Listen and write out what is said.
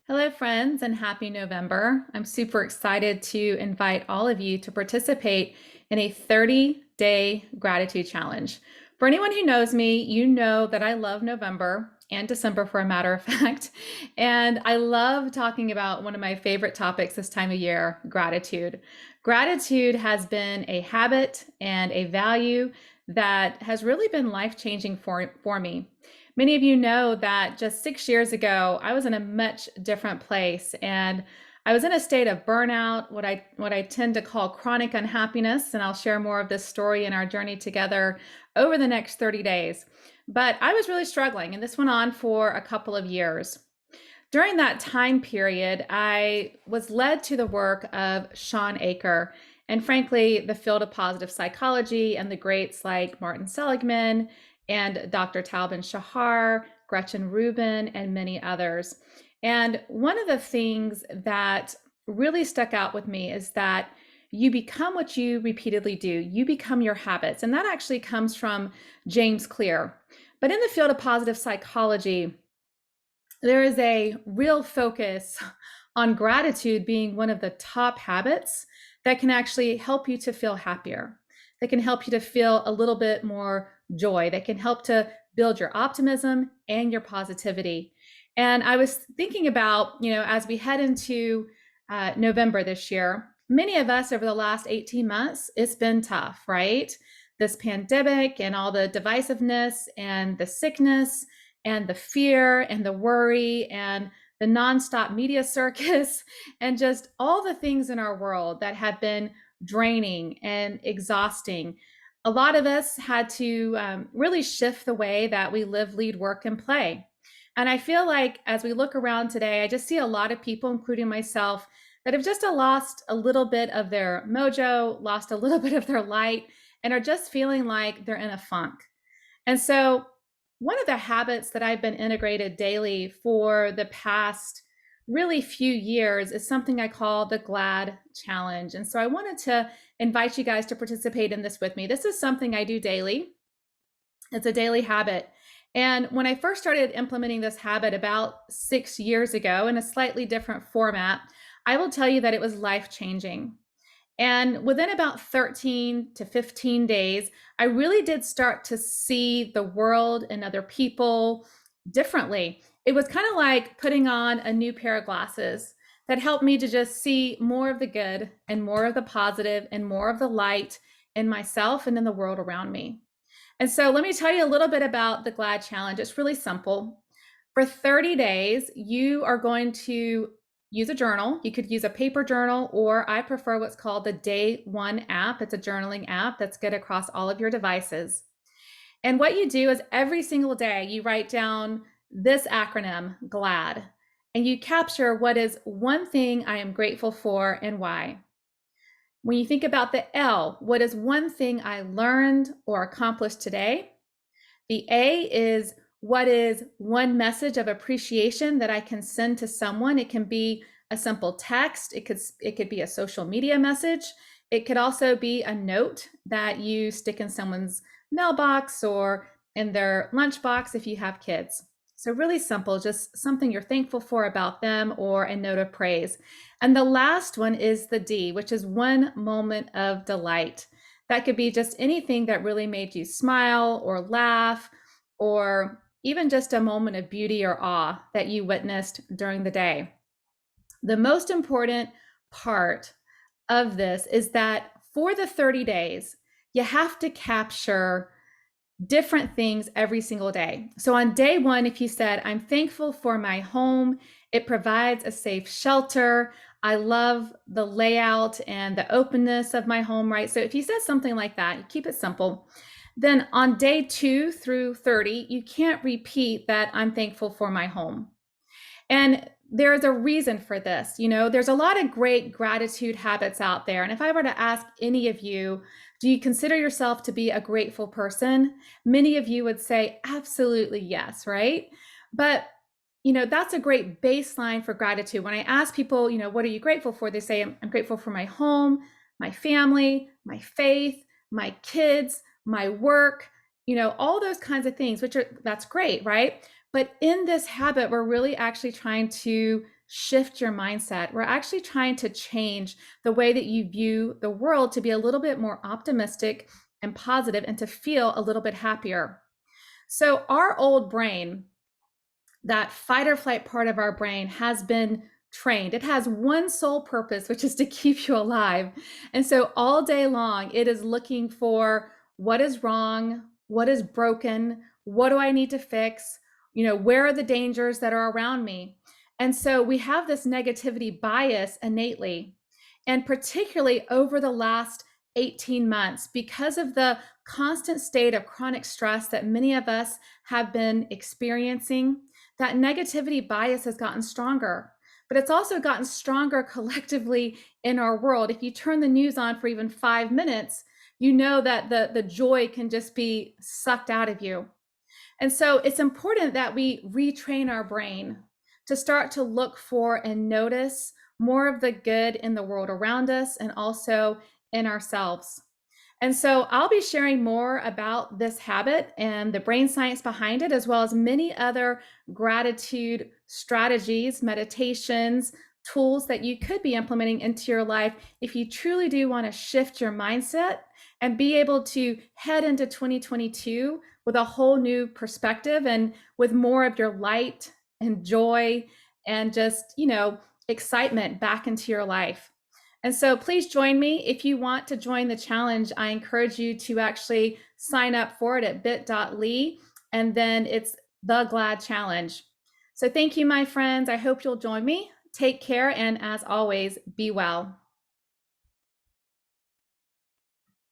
Hello, friends, and happy November. I'm super excited to invite all of you to participate in a 30-day gratitude challenge. For anyone who knows me, you know that I love November and December, for a matter of fact. And I love talking about one of my favorite topics this time of year, gratitude. Gratitude has been a habit and a value that has really been life changing for me. Many of you know that just 6 years ago, I was in a much different place, and I was in a state of burnout, what I tend to call chronic unhappiness, and I'll share more of this story in our journey together over the next 30 days. But I was really struggling, and this went on for a couple of years. During that time period, I was led to the work of Shawn Achor, and frankly, the field of positive psychology and the greats like Martin Seligman and Dr. Tal Ben-Shahar, Gretchen Rubin, and many others. And one of the things that really stuck out with me is that you become what you repeatedly do. You become your habits. And that actually comes from James Clear. But in the field of positive psychology, there is a real focus on gratitude being one of the top habits that can actually help you to feel happier, that can help you to feel a little bit more joy, that can help to build your optimism and your positivity. And I was thinking about, as we head into November this year, many of us over the last 18 months, it's been tough, right? This pandemic and all the divisiveness and the sickness and the fear and the worry and the nonstop media circus and just all the things in our world that have been draining and exhausting. A lot of us had to really shift the way that we live, lead, work, and play. And I feel like as we look around today, I just see a lot of people, including myself, that have just lost a little bit of their mojo, lost a little bit of their light, and are just feeling like they're in a funk. And so, one of the habits that I've been integrated daily for the past really few years is something I call the GLAD challenge. And so, I wanted to invite you guys to participate in this with me. This is something I do daily, it's a daily habit. And when I first started implementing this habit about 6 years ago in a slightly different format, I will tell you that it was life changing. And within about 13 to 15 days, I really did start to see the world and other people differently. It was kind of like putting on a new pair of glasses that helped me to just see more of the good and more of the positive and more of the light in myself and in the world around me. And so let me tell you a little bit about the GLAD challenge. It's really simple. For 30 days, you are going to use a journal. You could use a paper journal, or I prefer what's called the Day One app. It's a journaling app that's good across all of your devices. And what you do is every single day, you write down this acronym, GLAD, and you capture what is one thing I am grateful for and why. When you think about the L, what is one thing I learned or accomplished today? The A is what is one message of appreciation that I can send to someone? It can be a simple text, it could be a social media message. It could also be a note that you stick in someone's mailbox or in their lunchbox if you have kids. So really simple, just something you're thankful for about them or a note of praise. And the last one is the D, which is one moment of delight. That could be just anything that really made you smile or laugh, or even just a moment of beauty or awe that you witnessed during the day. The most important part of this is that for the 30 days, you have to capture different things every single day. So on day one, if you said, I'm thankful for my home, it provides a safe shelter. I love the layout and the openness of my home, right? So if you said something like that, you keep it simple. Then on day 2 through 30, you can't repeat that I'm thankful for my home. And there's a reason for this. There's a lot of great gratitude habits out there. And if I were to ask any of you, do you consider yourself to be a grateful person? Many of you would say absolutely yes, right? But that's a great baseline for gratitude. When I ask people, what are you grateful for? They say, I'm grateful for my home, my family, my faith, my kids, my work, all those kinds of things, that's great, right? But in this habit, we're really actually trying to shift your mindset. We're actually trying to change the way that you view the world to be a little bit more optimistic and positive and to feel a little bit happier. So, our old brain, that fight or flight part of our brain, has been trained. It has one sole purpose, which is to keep you alive. And so all day long, it is looking for what is wrong, what is broken, what do I need to fix? Where are the dangers that are around me? And so we have this negativity bias innately. And particularly over the last 18 months, because of the constant state of chronic stress that many of us have been experiencing, that negativity bias has gotten stronger, but it's also gotten stronger collectively in our world. If you turn the news on for even 5 minutes, you know that the joy can just be sucked out of you. And so it's important that we retrain our brain to start to look for and notice more of the good in the world around us and also in ourselves. And so I'll be sharing more about this habit and the brain science behind it, as well as many other gratitude strategies, meditations, tools that you could be implementing into your life if you truly do want to shift your mindset and be able to head into 2022 with a whole new perspective and with more of your light and joy and just, excitement back into your life. And so please join me. If you want to join the challenge, I encourage you to actually sign up for it at bit.ly, and then it's the GLAD Challenge. So thank you, my friends. I hope you'll join me. Take care, and as always, be well.